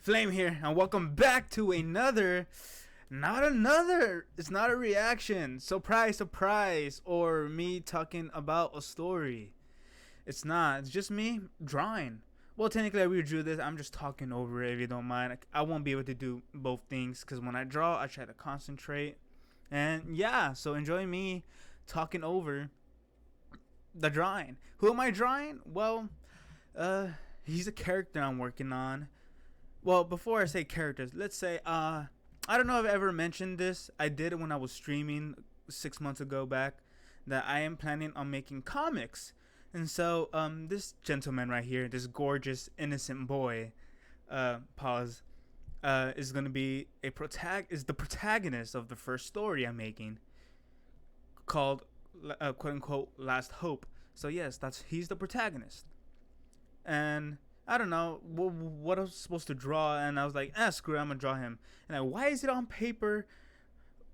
Flame here, and welcome back to it's not a reaction, surprise, or me talking about a story. It's not, it's just me drawing. Well, technically I redrew this, I'm just talking over it if you don't mind. I won't be able to do both things, because when I draw, I try to concentrate. And yeah, so enjoy me talking over the drawing. Who am I drawing? Well, he's a character I'm working on. Well, before I say characters, let's say I don't know if I've ever mentioned this. I did it when I was streaming 6 months ago back, that I am planning on making comics. And so this gentleman right here, this gorgeous innocent boy, pause, is going to be is the protagonist of the first story I'm making, called quote unquote Last Hope. So yes, he's the protagonist. And I don't know what I was supposed to draw, and I was like, screw it, I'm gonna draw him. And like, why is it on paper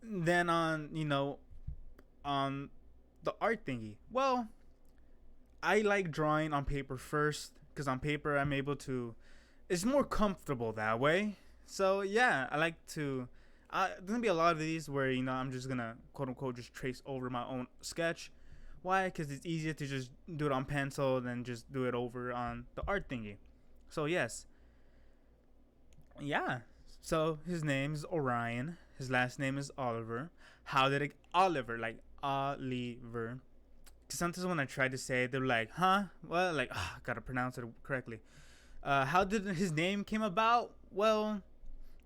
than on on the art thingy? Well, I like drawing on paper first, because on paper I'm able to, it's more comfortable that way. So yeah, I like to. There's gonna be a lot of these where I'm just gonna quote unquote just trace over my own sketch. Why? Because it's easier to just do it on pencil than just do it over on the art thingy. So yes. Yeah. So his name is Orion. His last name is Oliver. How did it Oliver, like Oliver? Because sometimes when I try to say it, they're like, huh? Well, like, gotta pronounce it correctly. How did his name came about? Well,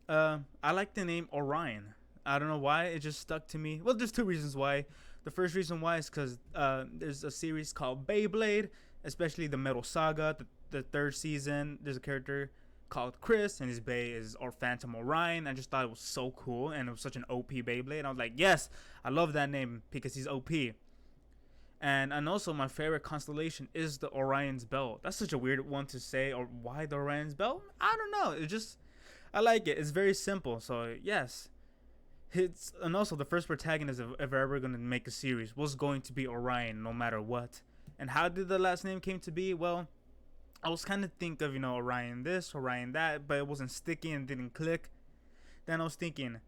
I like the name Orion. I don't know why, it just stuck to me. Well, there's two reasons why. The first reason why is because there's a series called Beyblade, especially the Metal Saga, the third season. There's a character called Chris, and his Bay is our Phantom Orion. I just thought it was so cool, and it was such an OP Beyblade. I was like, yes, I love that name because he's OP. And also my favorite constellation is the Orion's Belt. That's such a weird one to say, or why the Orion's Belt? I don't know. I like it. It's very simple. So yes. And also the first protagonist, if we're ever going to make a series, was going to be Orion no matter what. And how did the last name came to be? Well, I was kind of think of, Orion this, Orion that, but it wasn't sticky and didn't click. Then I was thinking,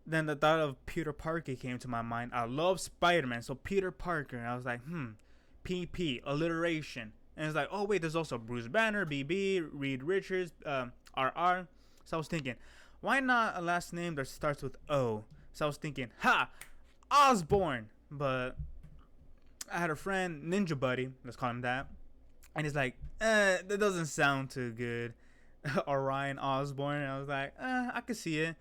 then the thought of Peter Parker came to my mind. I love Spider-Man, so Peter Parker. And I was like, PP, alliteration. And it's like, oh wait, there's also Bruce Banner, BB, Reed Richards, RR. So I was thinking, why not a last name that starts with O? So I was thinking, Osborne. But I had a friend, Ninja Buddy, let's call him that. And he's like, that doesn't sound too good. Orion Osborne. And I was like, I could see it.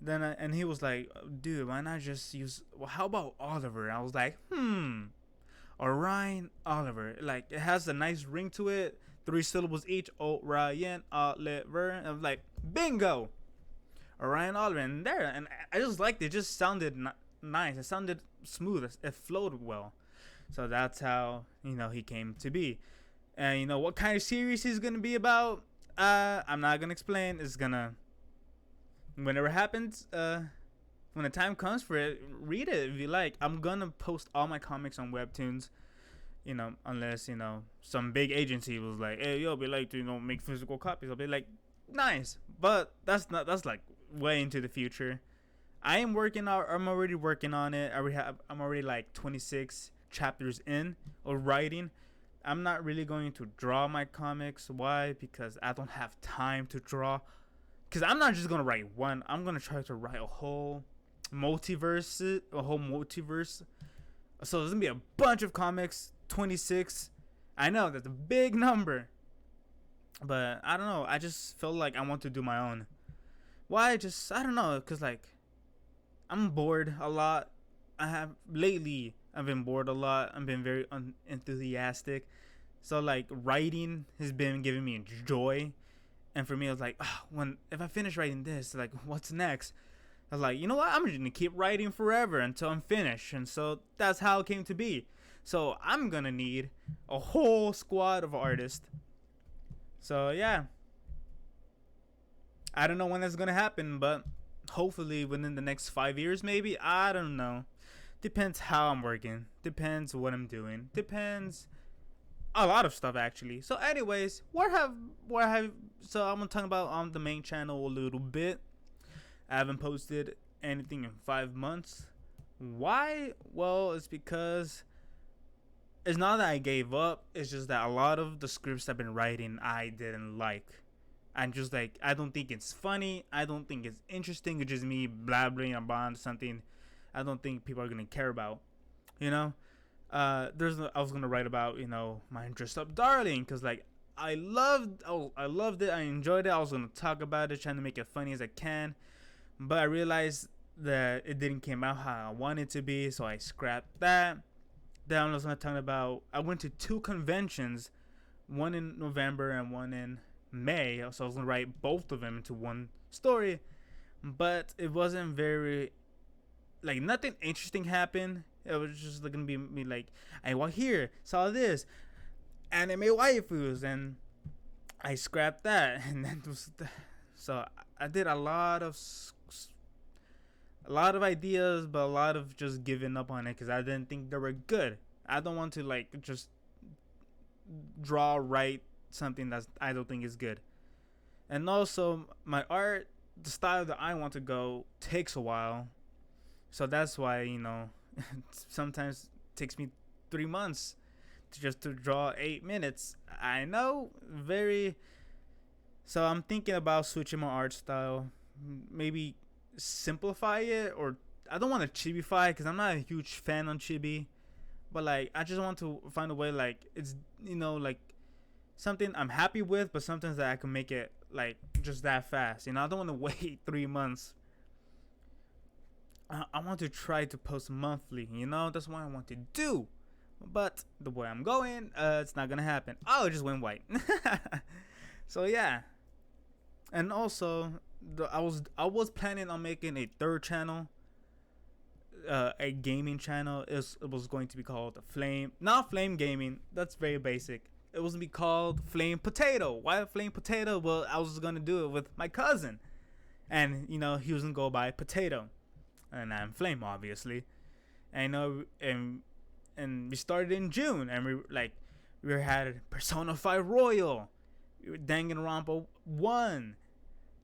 Then and he was like, dude, why not just use, well, how about Oliver? I was like, Orion Oliver. Like, it has a nice ring to it. 3 syllables each. Orion Oliver. And I was like, bingo. Orion Oliver. And there. And I just liked it. It just sounded nice. It sounded smooth. It flowed well. So that's how, he came to be. And what kind of series he's going to be about? I'm not going to explain. It's going to, whenever it happens, when the time comes for it, read it if you like. I'm going to post all my comics on Webtoons, unless, some big agency was like, hey, yo, we like to, make physical copies. I'll be like, nice. But that's like way into the future. I'm already working on it. I'm already like 26 chapters in of writing. I'm not really going to draw my comics. Why? Because I don't have time to draw. Because I'm not just going to write one. I'm going to try to write a whole multiverse. So there's going to be a bunch of comics. 26. I know, that's a big number. But I don't know. I just feel like I want to do my own. Why? I don't know. Because, like, I'm bored a lot. Lately, I've been bored a lot. I've been very unenthusiastic. So, like, writing has been giving me joy. And for me, I was like, if I finish writing this, like, what's next? I was like, you know what? I'm just going to keep writing forever until I'm finished. And so that's how it came to be. So I'm going to need a whole squad of artists. So, yeah. I don't know when that's going to happen, but hopefully within the next 5 years, maybe. I don't know. Depends how I'm working. Depends what I'm doing. Depends a lot of stuff actually. So, anyways, where have so I'm gonna talk about on the main channel a little bit. I haven't posted anything in 5 months. Why? Well, it's because it's not that I gave up. It's just that a lot of the scripts I've been writing I didn't like. I'm just like, I don't think it's funny. I don't think it's interesting. It's just me blabbering about something I don't think people are gonna care about. You know, I was gonna write about my dressed up darling because like I loved it. I enjoyed it. I was gonna talk about it, trying to make it funny as I can, but I realized that it didn't came out how I wanted it to be, so I scrapped that. Then I was gonna talk about I went to two conventions, one in November and one in May, so I was gonna write both of them into one story, but it wasn't very like nothing interesting happened. It was just gonna be me like I walked here, saw this anime waifus, and I scrapped that, and then so I did a lot of ideas, but a lot of just giving up on it because I didn't think they were good. I don't want to like just write something that I don't think is good. And also, my art, the style that I want to go takes a while, so that's why sometimes it takes me 3 months to draw 8 minutes. I know, very. So I'm thinking about switching my art style, maybe simplify it, or I don't want to chibify because I'm not a huge fan on chibi, but like I just want to find a way like it's like something I'm happy with, but sometimes that I can make it like just that fast. I don't want to wait 3 months. I want to try to post monthly. That's what I want to do. But the way I'm going, it's not gonna happen. Oh, it just went white. So yeah, and also I was planning on making a third channel, a gaming channel. It was going to be called Flame, not Flame Gaming. That's very basic. It was gonna be called Flame Potato. Why Flame Potato? Well, I was gonna do it with my cousin, and he was gonna go by Potato, and I'm Flame, obviously. And and we started in June, and we had Persona 5 Royal, Danganronpa 1,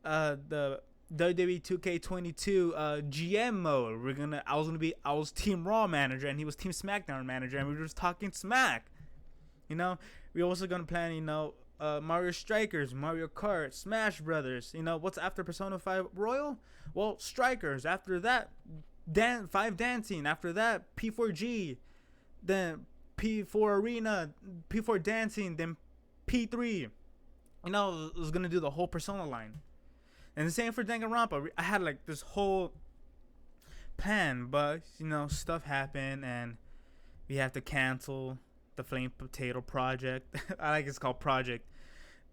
the WWE 2K22 GM mode. I was Team Raw manager, and he was Team SmackDown manager, and we were just talking smack. We also gonna plan Mario Strikers, Mario Kart, Smash Brothers. What's after Persona 5 Royal? Well, Strikers. After that, 5 Dancing. After that, P4G. Then P4 Arena, P4 Dancing, then P3. I was gonna do the whole Persona line. And the same for Danganronpa. I had like this whole plan, but stuff happened, and we have to cancel the Flame Potato project. I like it's called project,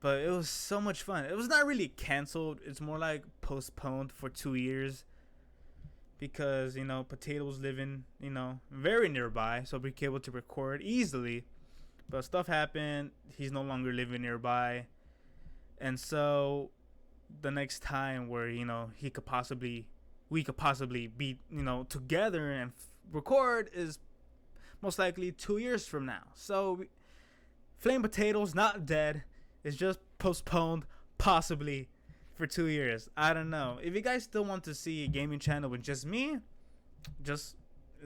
but it was so much fun. It was not really canceled. It's more like postponed for 2 years. Because Potato was living very nearby, so we were able to record easily. But stuff happened. He's no longer living nearby, and so the next time where we could possibly be together and record is most likely 2 years from now. So Flame Potato's not dead. It's just postponed, possibly for 2 years. I don't know. If you guys still want to see a gaming channel with just me, just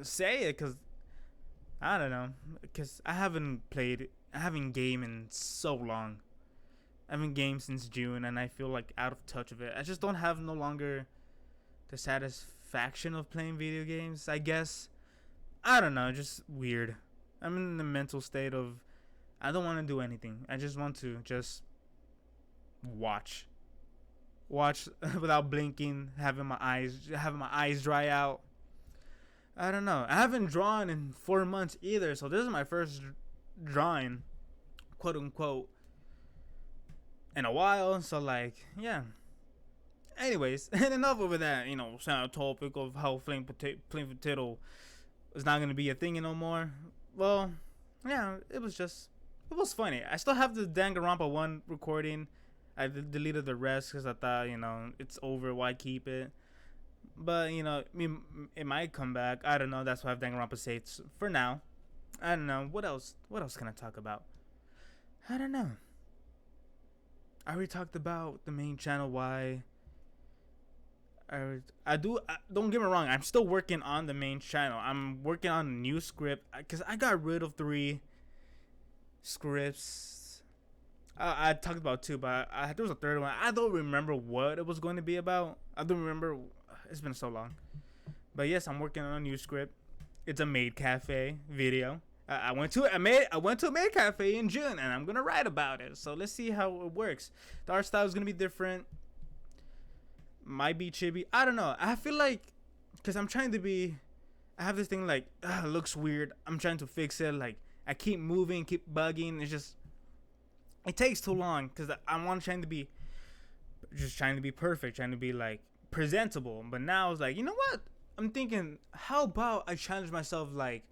say it, because I don't know. Because I haven't gamed in so long. I haven't gamed since June, and I feel like out of touch of it. I just don't have no longer the satisfaction of playing video games, I guess. I don't know. Just weird. I'm in the mental state of I don't want to do anything. I just want to just watch without blinking, having my eyes dry out. I don't know. I haven't drawn in 4 months either, so this is my first drawing, quote unquote, in a while. So like, yeah. Anyways, and enough over that. Topic of how Flame Potato is not gonna be a thing no more. Well, yeah, it was funny. I still have the Danganronpa 1 recording. I deleted the rest because I thought, it's over. Why keep it? But, it might come back. I don't know. That's why I have Danganronpa saved for now. I don't know. What else can I talk about? I don't know. I already talked about the main channel. Why don't get me wrong. I'm still working on the main channel. I'm working on a new script because I got rid of 3 scripts. I talked about 2, but there was a third one. I don't remember what it was going to be about. I don't remember. It's been so long. But yes, I'm working on a new script. It's a maid cafe video. I went to a maid cafe in June, and I'm gonna write about it. So let's see how it works. The art style is gonna be different. Might be chibi. I don't know. I feel like, cause I'm trying to be. I have this thing like, it looks weird. I'm trying to fix it. Like I keep moving, keep bugging. It's just, it takes too long. Cause I want trying to be, just trying to be perfect, trying to be like presentable. But now it's like, you know what? I'm thinking, how about I challenge myself, like,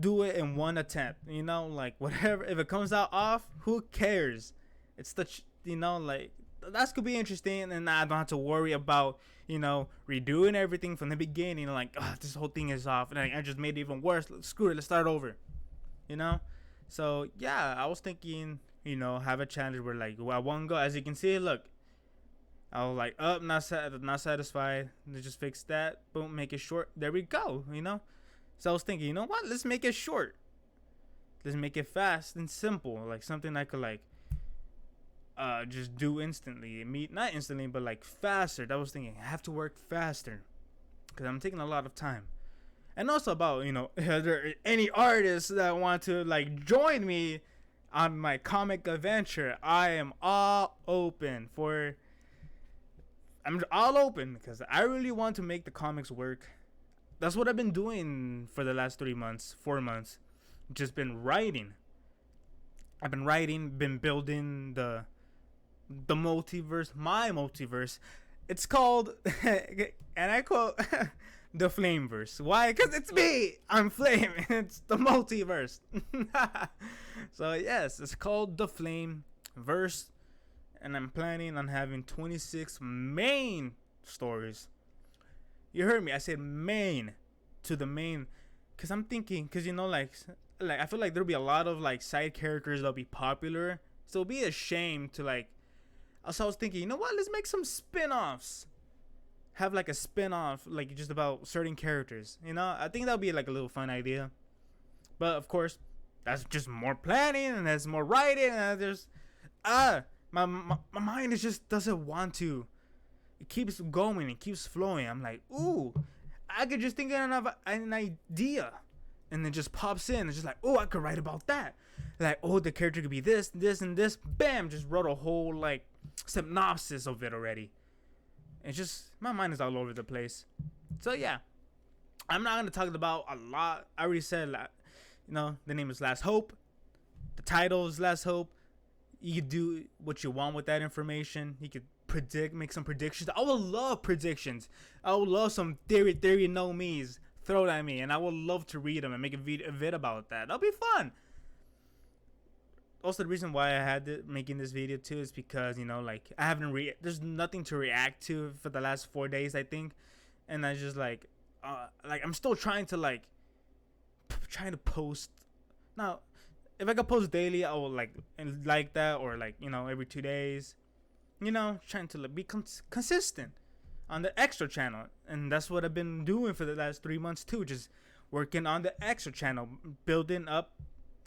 do it in one attempt, you know, like whatever. If it comes out off, who cares? It's the, you know, like that could be interesting, and I don't have to worry about, you know, redoing everything from the beginning. Like, this whole thing is off, and I just made it even worse. Screw it, let's start over, you know. So yeah, I was thinking, you know, have a challenge where like at one go, as you can see, look, I was like, not satisfied. Let's just fix that. Boom, make it short. There we go. You know. So I was thinking, you know what? Let's make it short. Let's make it fast and simple, like something I could like, just do instantly. Not instantly, but like faster. That was thinking. I have to work faster, because I'm taking a lot of time. And also about, you know, are there any artists that want to like join me on my comic adventure? I am all open for. I'm all open because I really want to make the comics work. That's what I've been doing for the last 4 months. Just been writing. I've been writing, been building the multiverse, my multiverse. It's called, and I quote, the Flameverse. Why? Because it's me. I'm Flame. It's the multiverse. So yes, it's called the Flameverse. And I'm planning on having 26 main stories. You heard me. I said main to the main. Because I'm thinking, because, you know, like I feel like there'll be a lot of, like, side characters that'll be popular. So it'll be a shame to, like, so I was thinking, you know what? Let's make some spin-offs. Have, like, a spin-off, like, just about certain characters. You know? I think that'll be, like, a little fun idea. But, of course, that's just more planning, and that's more writing, and there's... My mind is just doesn't want to. It keeps going. It keeps flowing. I'm like, ooh, I could just think of an idea. And it just pops in. It's just like, oh, I could write about that. Like, oh, the character could be this, this, and this. Bam, just wrote a whole, like, synopsis of it already. It's just, my mind is all over the place. So, yeah. I'm not going to talk about a lot. I already said, you know, the name is Last Hope. The title is Last Hope. You could do what you want with that information. You could make some predictions. I would love predictions. I would love some theory no me's thrown at me, and I would love to read them and make a vid about that. That'll be fun. Also, the reason why I had making this video too is because, you know, like, I haven't there's nothing to react to for the last 4 days, I think, and I just like I'm still trying to post now. If I could post daily, I would like that, or like, you know, every 2 days, you know, trying to be consistent on the Xtra channel. And that's what I've been doing for the last 3 months too, just working on the Xtra channel, building up.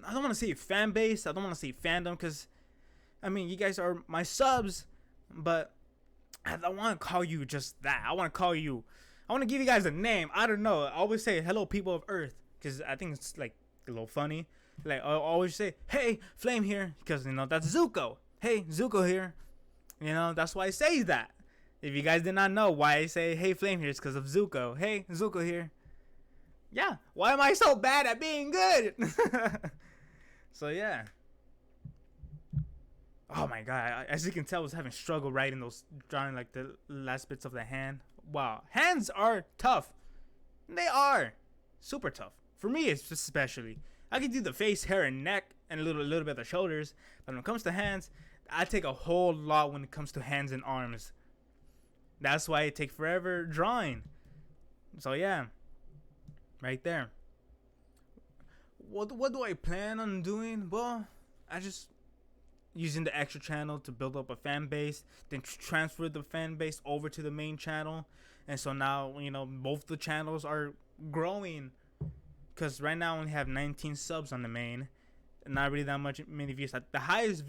I don't want to say fan base, I don't want to say fandom, because I mean, you guys are my subs, but I don't want to call you just that. I want to give you guys a name. I don't know. I always say hello people of Earth, because I think it's like a little funny. Like, I always say, hey, Flame here, because, you know, that's Zuko. Hey, Zuko here. You know, that's why I say that. If you guys did not know why I say, hey, Flame here, it's because of Zuko. Hey, Zuko here. Yeah, why am I so bad at being good? So, yeah. Oh, my God. As you can tell, I was having struggle drawing, like, the last bits of the hand. Wow. Hands are tough. They are. Super tough. For me, it's especially. I can do the face, hair, and neck, and a little bit of the shoulders. But when it comes to hands, I take a whole lot when it comes to hands and arms. That's why it takes forever drawing. So yeah, right there. What do I plan on doing? Well, I just using the extra channel to build up a fan base, then transfer the fan base over to the main channel, and so now both the channels are growing. Cause right now I only have 19 subs on the main, and not really that many views. Like the highest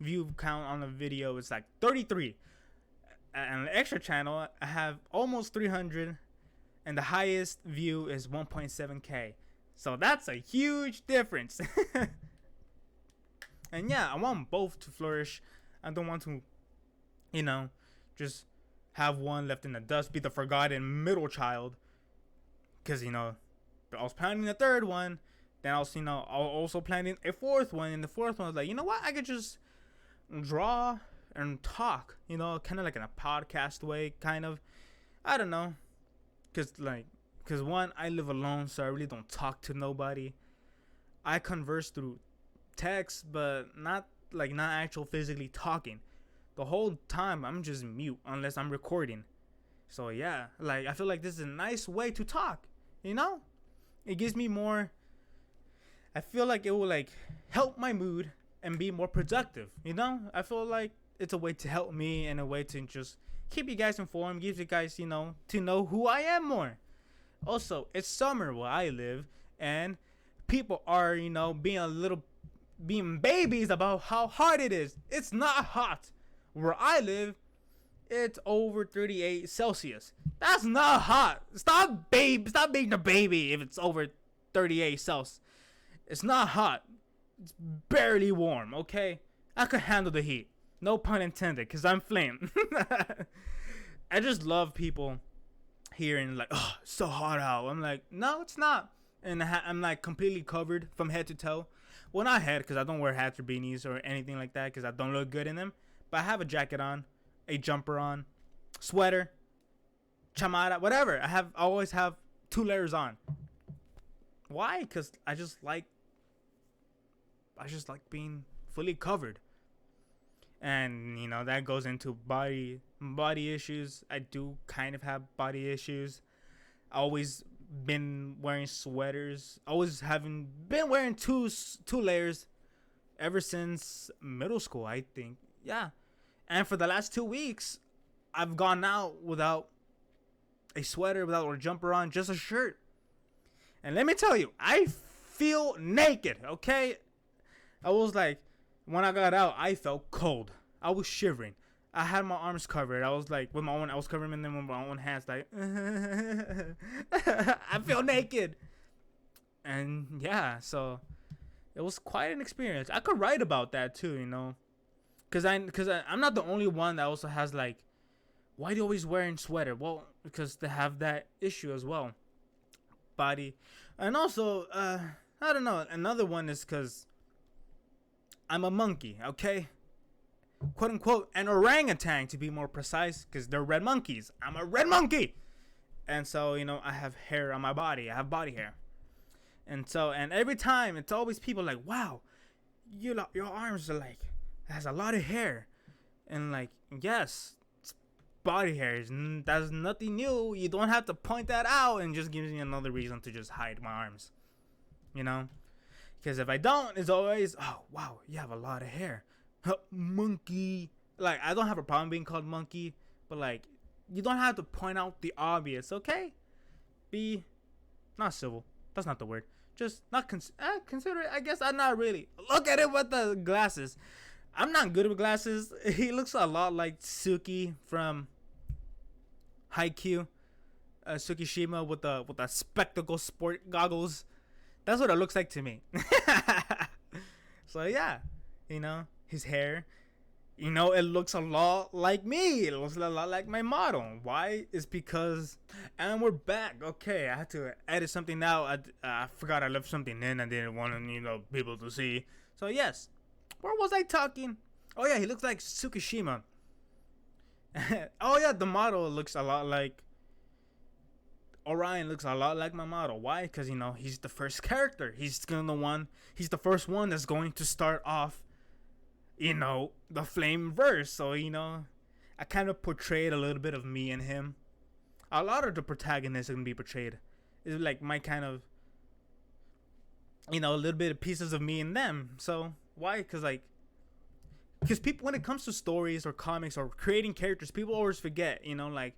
view count on the video is like 33. And the extra channel I have almost 300, and the highest view is 1.7k. So that's a huge difference. And yeah, I want both to flourish. I don't want to, just have one left in the dust, be the forgotten middle child. Because, I was planning a third one. Then I was, also planning a fourth one. And the fourth one was like, you know what? I could just draw and talk, kind of like in a podcast way, kind of. I don't know. Because one, I live alone, so I really don't talk to nobody. I converse through text, but not actual physically talking. The whole time I'm just mute unless I'm recording. So yeah, I feel like this is a nice way to talk. It gives me more. I feel like it will help my mood and be more productive. I feel like it's a way to help me and a way to just keep you guys informed, give you guys to know who I am more. Also, it's summer where I live, and people are being babies about how hot it is. It's not hot. Where I live, it's over 38 Celsius. That's not hot. Stop being a baby if it's over 38 Celsius. It's not hot. It's barely warm, okay? I could handle the heat. No pun intended, because I'm flame. I just love people hearing oh, it's so hot out. I'm like, no, it's not. And I'm completely covered from head to toe. Well, not head, because I don't wear hats or beanies or anything like that, because I don't look good in them. But I have a jacket on, a jumper on, sweater, chamara, whatever. I always have 2 layers on. Why? Because I just like being fully covered. And that goes into body issues. I do kind of have body issues. I always been wearing sweaters. Always been wearing two layers ever since middle school, I think. Yeah. And for the last 2 weeks, I've gone out without a sweater, without a jumper on, just a shirt. And let me tell you, I feel naked, okay? I was when I got out, I felt cold. I was shivering. I had my arms covered. I was I was covering them with my own hands, I feel naked. And yeah, so it was quite an experience. I could write about that too, because I'm not the only one that also has why are you always wearing sweater? Well, because they have that issue as well. Body. And also, I don't know, another one is because I'm a monkey, okay? Quote unquote, an orangutan to be more precise, because they're red monkeys. I'm a red monkey. And so, I have hair on my body. I have body hair. And so, and every time, it's always people wow, your arms are has a lot of hair. And yes, it's body hair. That's nothing new. You don't have to point that out, and just gives me another reason to just hide my arms. Because if I don't, it's always, oh, wow, you have a lot of hair. Monkey. I don't have a problem being called monkey, but you don't have to point out the obvious, okay? Be not civil. That's not the word. Just not considerate. I guess I'm not really. Look at it with the glasses. I'm not good with glasses. He looks a lot like Suki from Haikyuu. Tsukishima with the spectacle sport goggles. That's what it looks like to me. So yeah, his hair, it looks a lot like me. It looks a lot like my model. Why? It's because, and we're back. Okay, I had to edit something out. I forgot I left something in. I didn't want people to see. So yes, where was I talking? Oh yeah, he looks like Tsukishima. Oh yeah, the model looks a lot like. Orion looks a lot like my model. Why? Because he's the first character. He's the first one that's going to start off the flame verse. So I kind of portrayed a little bit of me and him. A lot of the protagonists are gonna be portrayed. It's my kind of a little bit of pieces of me and them. So Why? Because people, when it comes to stories or comics or creating characters, people always forget. Like,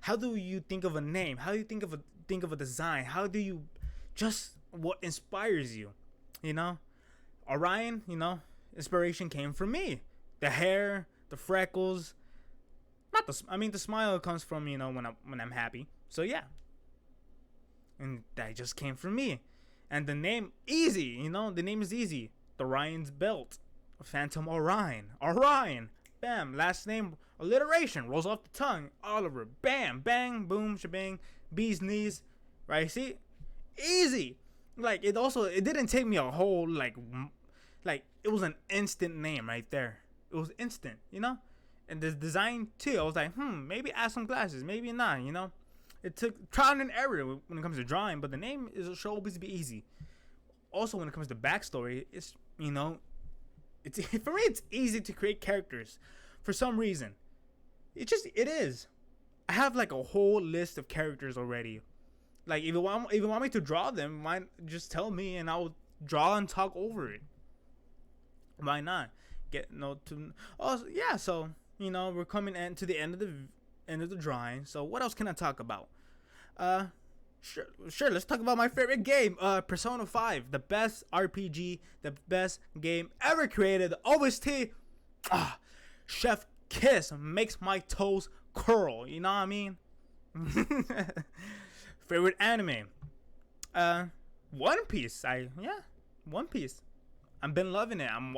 how do you think of a name? How do you think of a design? How do you just what inspires you? Orion. Inspiration came from me. The hair, the freckles, not the. I mean, the smile comes from when I'm happy. So yeah, and that just came from me. And the name, easy. The name is easy. The Orion's belt, Phantom Orion. Orion. Bam. Last name alliteration rolls off the tongue. Oliver. Bam. Bang. Boom. Shebang. Bee's knees. Right? See, easy. Like it didn't take me a whole like it was an instant name right there. It was instant. And the design too. I was like, maybe add some glasses, maybe not. It took trial and error when it comes to drawing, but the name should always be easy. Also, when it comes to backstory, it's it's for me it's easy to create characters for some reason. It is. I have like a whole list of characters already. Like if you want me to draw them, just tell me and I'll draw and talk over it. Why not? So we're coming to the end of the drawing. So what else can I talk about? Sure. Let's talk about my favorite game, Persona 5, the best RPG, the best game ever created. The OST, Chef Kiss makes my toes curl. You know what I mean? Favorite anime, One Piece. One Piece. I've been loving it. I'm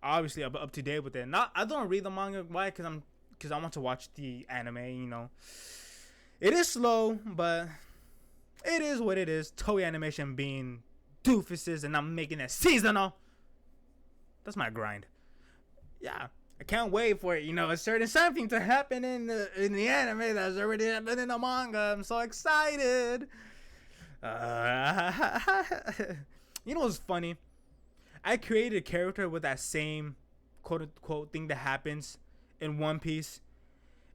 obviously up to date with it. I don't read the manga. Why? Because I want to watch the anime. It is slow, but it is what it is. Toei Animation being doofuses, and I'm making it seasonal. That's my grind. Yeah, I can't wait for it. A certain something to happen in the anime that's already happened in the manga. I'm so excited. What's funny? I created a character with that same quote unquote thing that happens in One Piece.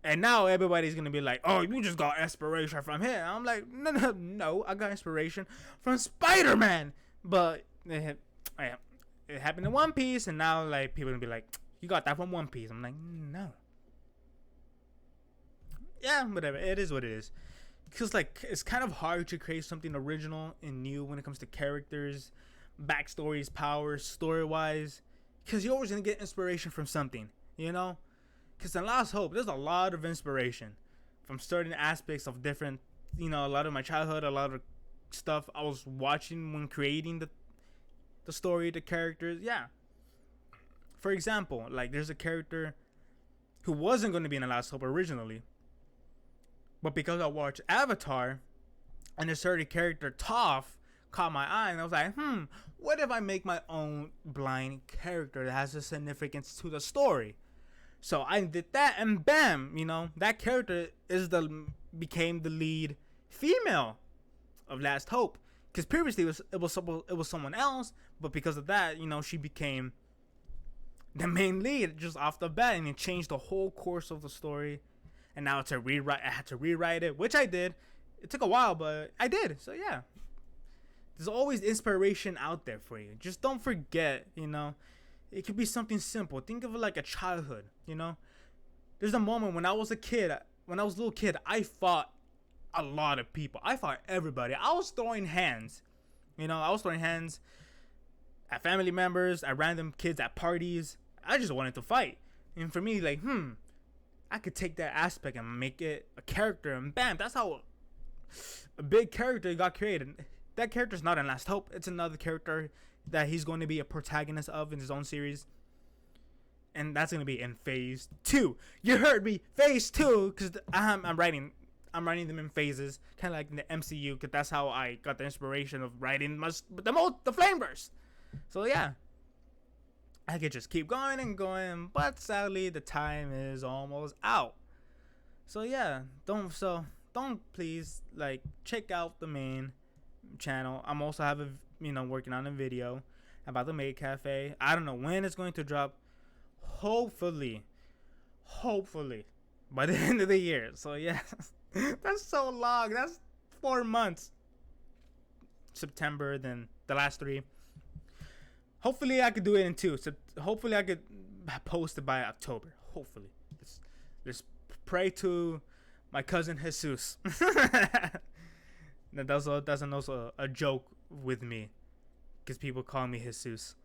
And now everybody's going to be like, oh, you just got inspiration from him. I'm like, no, I got inspiration from Spider-Man. But it happened in One Piece, and now like people going to be like, you got that from One Piece. I'm like, no. Yeah, whatever. It is what it is. Because like it's kind of hard to create something original and new when it comes to characters, backstories, powers, story-wise. Because you're always going to get inspiration from something, Because in Last Hope, there's a lot of inspiration from certain aspects of different, a lot of my childhood, a lot of stuff I was watching when creating the story, the characters. Yeah. For example, like there's a character who wasn't going to be in The Last Hope originally. But because I watched Avatar and a certain character, Toph, caught my eye, and I was like, what if I make my own blind character that has a significance to the story? So I did that, and bam, that character became the lead female of Last Hope. Because previously it was someone else, but because of that, she became the main lead just off the bat, and it changed the whole course of the story. And now I had to rewrite it, which I did. It took a while, but I did. So yeah, there's always inspiration out there for you. Just don't forget, It could be something simple. Think of it like a childhood, There's a moment when I was a little kid, I fought a lot of people. I fought everybody. I was throwing hands. I was throwing hands at family members, at random kids, at parties. I just wanted to fight. And for me, like, I could take that aspect and make it a character, and bam, that's how a big character got created. That character's not in Last Hope. It's another character that he's going to be a protagonist of in his own series. And that's going to be in phase 2. You heard me, phase 2, because I'm writing them in phases, kind of like in the MCU, because that's how I got the inspiration of writing the Flameverse. So yeah, I could just keep going and going, but sadly the time is almost out. So yeah, don't please like check out the main channel. I'm also working on a video about the Maid Cafe. I don't know when it's going to drop. Hopefully by the end of the year. So yeah, that's so long. That's 4 months. September, then the last 3. Hopefully I could do it in 2. So hopefully I could post it by October. Hopefully. Let's pray to my cousin Jesus. That's also a joke with me, because people call me Jesus.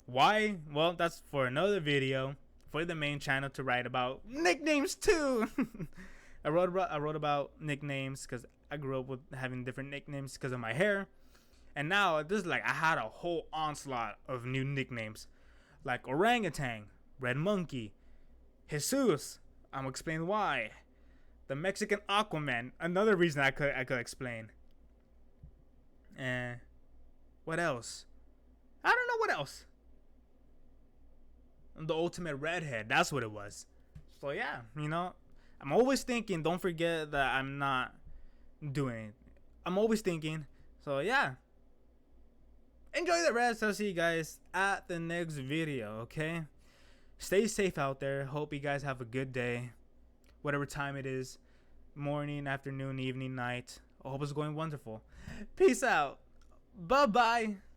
Why? Well, that's for another video for the main channel to write about nicknames too. I wrote about nicknames because I grew up with having different nicknames because of my hair, and now this is like I had a whole onslaught of new nicknames, like orangutan, red monkey, Jesus. I'm gonna explain why. The Mexican Aquaman. Another reason I could explain. And what else? I don't know what else. The ultimate redhead. That's what it was. So yeah, I'm always thinking. Don't forget that I'm not doing it. I'm always thinking. So yeah. Enjoy the rest. I'll see you guys at the next video. Okay. Stay safe out there. Hope you guys have a good day. Whatever time it is. Morning, afternoon, evening, night. I hope it's going wonderful. Peace out. Bye-bye.